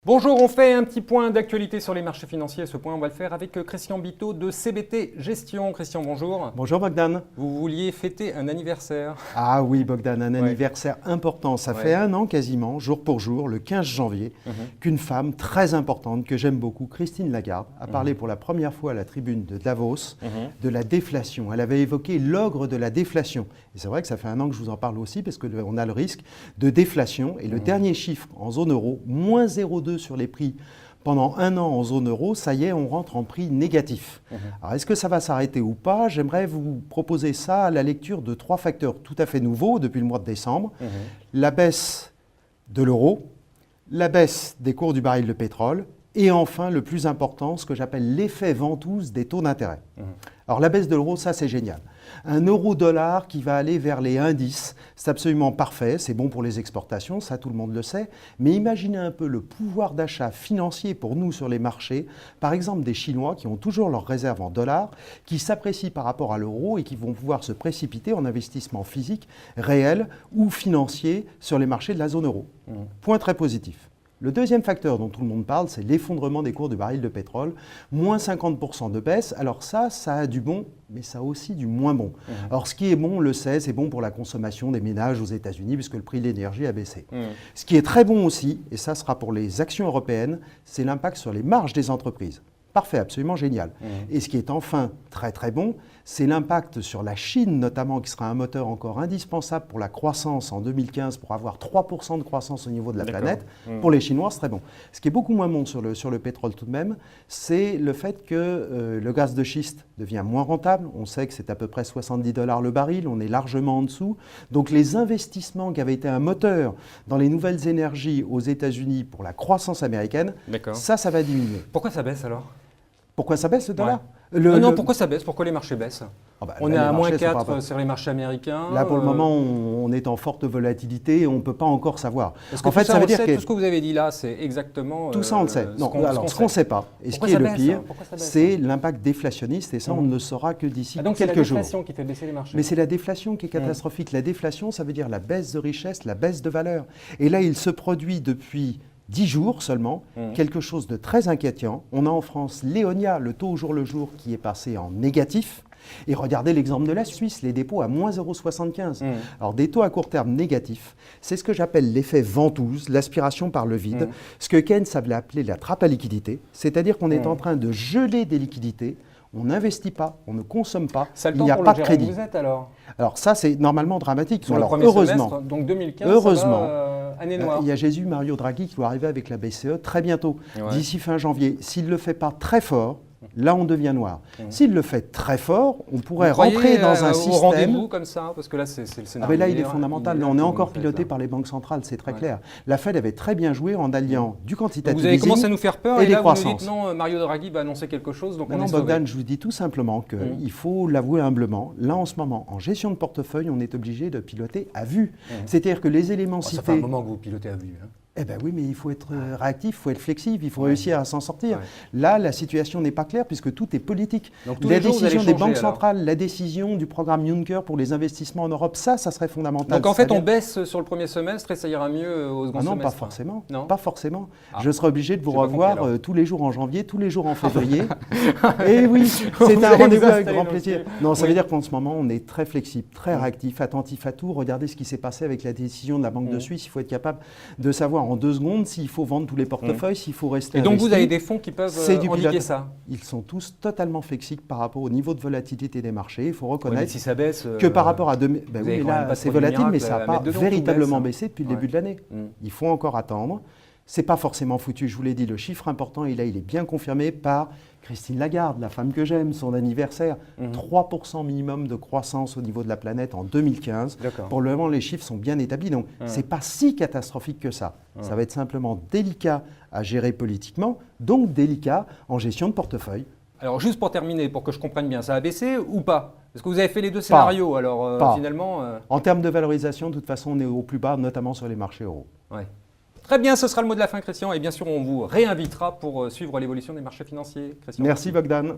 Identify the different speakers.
Speaker 1: Bonjour, on fait un petit point d'actualité sur les marchés financiers. Ce point, on va le faire avec Christian Bito de CBT Gestion. Christian, bonjour.
Speaker 2: Bonjour Bogdan.
Speaker 1: Vous vouliez fêter un anniversaire.
Speaker 2: Ah oui Bogdan, un anniversaire important. Ça fait un an quasiment, jour pour jour, le 15 janvier, qu'une femme très importante que j'aime beaucoup, Christine Lagarde, a parlé pour la première fois à la tribune de Davos de la déflation. Elle avait évoqué l'ogre de la déflation. Et c'est vrai que ça fait un an que je vous en parle aussi parce qu'on a le risque de déflation. Et le dernier chiffre en zone euro, moins 0,2 sur les prix pendant un an en zone euro, ça y est, on rentre en prix négatif. Alors, est-ce que ça va s'arrêter ou pas? J'aimerais vous proposer ça à la lecture de 3 facteurs tout à fait nouveaux depuis le mois de décembre. La baisse de l'euro, la baisse des cours du baril de pétrole et enfin, le plus important, ce que j'appelle l'effet ventouse des taux d'intérêt. Alors la baisse de l'euro, ça c'est génial. Un euro-dollar qui va aller vers les 1,10, c'est absolument parfait, c'est bon pour les exportations, ça tout le monde le sait. Mais imaginez un peu le pouvoir d'achat financier pour nous sur les marchés, par exemple des Chinois qui ont toujours leurs réserves en dollars, qui s'apprécient par rapport à l'euro et qui vont pouvoir se précipiter en investissement physique, réel ou financier sur les marchés de la zone euro. Point très positif. Le deuxième facteur dont tout le monde parle, c'est l'effondrement des cours du baril de pétrole, moins 50% de baisse. Alors ça a du bon, mais ça a aussi du moins bon. Alors ce qui est bon, on le sait, c'est bon pour la consommation des ménages aux États-Unis puisque le prix de l'énergie a baissé. Ce qui est très bon aussi, et ça sera pour les actions européennes, c'est l'impact sur les marges des entreprises. Parfait, absolument génial. Et ce qui est enfin très très bon, c'est l'impact sur la Chine notamment, qui sera un moteur encore indispensable pour la croissance en 2015, pour avoir 3% de croissance au niveau de la planète. Pour les Chinois, c'est très bon. Ce qui est beaucoup moins bon sur le pétrole tout de même, c'est le fait que le gaz de schiste devient moins rentable. On sait que c'est à peu près 70 $ le baril, on est largement en dessous. Donc les investissements qui avaient été un moteur dans les nouvelles énergies aux États-Unis pour la croissance américaine, ça va diminuer.
Speaker 1: Pourquoi ça baisse alors?
Speaker 2: Pourquoi ça baisse le dollar?
Speaker 1: Non, pourquoi ça baisse? Pourquoi les marchés baissent? On est à moins 4 sur les marchés américains.
Speaker 2: Là, pour le moment, on est en forte volatilité et on ne peut pas encore savoir.
Speaker 1: En fait, ça veut dire que tout ce que vous avez dit là, c'est exactement...
Speaker 2: Tout ça, on le sait. Non, alors, ce qu'on ne sait pas, et ce qui est le pire, c'est l'impact déflationniste, et ça, on ne le saura que d'ici quelques jours.
Speaker 1: Donc, c'est la déflation qui fait baisser les marchés.
Speaker 2: Mais c'est la déflation qui est catastrophique. La déflation, ça veut dire la baisse de richesse, la baisse de valeur. Et là, il se produit depuis 10 jours seulement, quelque chose de très inquiétant. On a en France l'Eonia, le taux au jour le jour, qui est passé en négatif. Et regardez l'exemple de la Suisse, les dépôts à moins 0,75. Alors des taux à court terme négatifs, c'est ce que j'appelle l'effet ventouse, l'aspiration par le vide, ce que Keynes avait appelé la trappe à liquidité, c'est-à-dire qu'on est en train de geler des liquidités. On n'investit pas, on ne consomme pas, il n'y a pas de crédit.
Speaker 1: Vous êtes alors
Speaker 2: ça, c'est normalement dramatique.
Speaker 1: Sur le premier semestre, donc 2015,
Speaker 2: heureusement,
Speaker 1: année noire.
Speaker 2: Il y a Jésus Mario Draghi qui doit arriver avec la BCE très bientôt, d'ici fin janvier. S'il ne le fait pas très fort, là, on devient noir. S'il le fait très fort, on pourrait rentrer dans un système...
Speaker 1: Au rendez-vous comme ça, parce que là, c'est le scénario.
Speaker 2: Mais là, il est fondamental. On est encore piloté par les banques centrales, c'est très clair. La Fed avait très bien joué en alliant du quantitative
Speaker 1: easing et des croissances. Vous avez commencé à nous faire peur et là, vous nous dites non, Mario Draghi va annoncer quelque chose, donc on est sauvé.
Speaker 2: Bogdan, je vous dis tout simplement qu'il faut l'avouer humblement. Là, en ce moment, en gestion de portefeuille, on est obligé de piloter à vue. C'est-à-dire que les éléments cités...
Speaker 1: Ça fait un moment que vous pilotez à vue.
Speaker 2: Eh bien oui, mais il faut être réactif, il faut être flexible, il faut réussir à s'en sortir. Là, la situation n'est pas claire puisque tout est politique.
Speaker 1: Donc,
Speaker 2: la décision des banques centrales, la décision du programme Juncker pour les investissements en Europe, ça serait fondamental.
Speaker 1: Donc en fait, on baisse sur le premier semestre et ça ira mieux au second semestre?
Speaker 2: Non, pas forcément. Non, pas forcément. Je serai obligé de vous revoir tous les jours en janvier, tous les jours en février. Et oui, c'est un rendez-vous avec grand plaisir. Non, ça veut dire qu'en ce moment, on est très flexible, très réactif, attentif à tout. Regardez ce qui s'est passé avec la décision de la Banque de Suisse. Il faut être capable de savoir en 2 secondes s'il faut vendre tous les portefeuilles, s'il faut rester
Speaker 1: investi. Et donc
Speaker 2: investi.
Speaker 1: vous avez des fonds qui peuvent endiguer ça?
Speaker 2: Ils sont tous totalement flexibles par rapport au niveau de volatilité des marchés. Il faut reconnaître
Speaker 1: si ça baisse,
Speaker 2: que par rapport à... oui, mais là, c'est volatile, mais ça n'a pas véritablement baissé depuis le début de l'année. Il faut encore attendre. Ce n'est pas forcément foutu, je vous l'ai dit, le chiffre important, et là, il est bien confirmé par Christine Lagarde, la femme que j'aime, son anniversaire. 3% minimum de croissance au niveau de la planète en 2015. Pour le moment, les chiffres sont bien établis, donc ce n'est pas si catastrophique que ça. Ça va être simplement délicat à gérer politiquement, donc délicat en gestion de portefeuille.
Speaker 1: Alors juste pour terminer, pour que je comprenne bien, ça a baissé ou pas? Est-ce que vous avez fait les deux scénarios alors finalement
Speaker 2: En termes de valorisation, de toute façon, on est au plus bas, notamment sur les marchés euros.
Speaker 1: Très bien, ce sera le mot de la fin, Christian. Et bien sûr, on vous réinvitera pour suivre l'évolution des marchés financiers. Christian.
Speaker 2: Merci Bogdan.